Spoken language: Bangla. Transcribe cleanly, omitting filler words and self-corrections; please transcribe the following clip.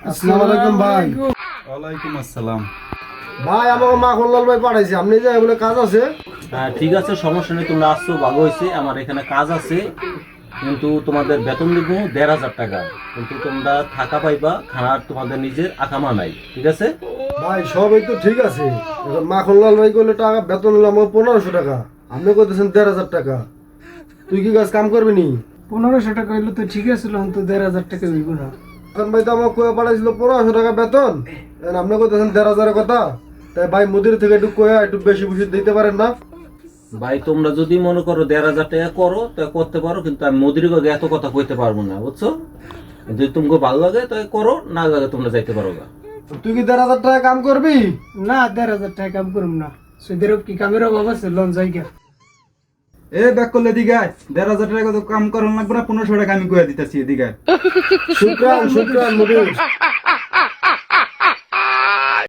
আসসালামু আলাইকুম ভাই। ওয়ালাইকুম আসসালাম। ভাই আমাকে মাখনলাল ভাই পাঠাইছে, আপনি যে এগুলো কাজ আছে। হ্যাঁ ঠিক আছে, সমস্যা নেই, তোমরা আসছো ভালো হয়েছে। আমার এখানে কাজ আছে, কিন্তু তোমাদের বেতন দিব ১,৫০০ টাকা, কিন্তু তোমরা থাকা পাইবা, খানার তোমাদের নিজের আকামা নাই, ঠিক আছে? ভাই সবই তো ঠিক আছে, এখন মাখনলাল ভাই করলে টাকা বেতন নিলাম ১৫০০ টাকা, আপনি করতেছেন ১,৫০০ টাকা। তুই কি কাজ কাম করবি নি? ১৫০০ টাকা হইলে তো ঠিক আছিল, তো ১,৫০০ টাকা হইব না। এখন ভাই তো আমাকে কয়ে পাঠাইছিল ১৫০০ টাকা বেতন, এখন আপনি করতেছেন ১,৫০০ কথা। তাই ভাই মুদির থেকে একটু কয়ে একটু বেশি বেশি দিতে পারেন না? ভাই তোমরা যদি মনে করো ১,৫০০ টাকা করো তা করতে পারো, কিন্তু আমি মোদির কাছে এত কথা কইতে পারবো না, বুঝছো? যদি তোমাকে ভালো লাগে তাই করো, না লাগে তোমরা যাইতে পারো গা। তুই কি ১,৫০০ টাকা কাম করবি? না, ১,৫০০ টাকা কাম করুম না, সুদের কি কামের অভাব আছে, লোন জায়গা। এ ব্যাক করলে দিঘা ১,৫০০ টাকা তো কাম করার লাগবে না, ১৫০০ টাকা আমি কয়ে দিতেছি এদিকে। শুক্রান শুক্রান মুদির।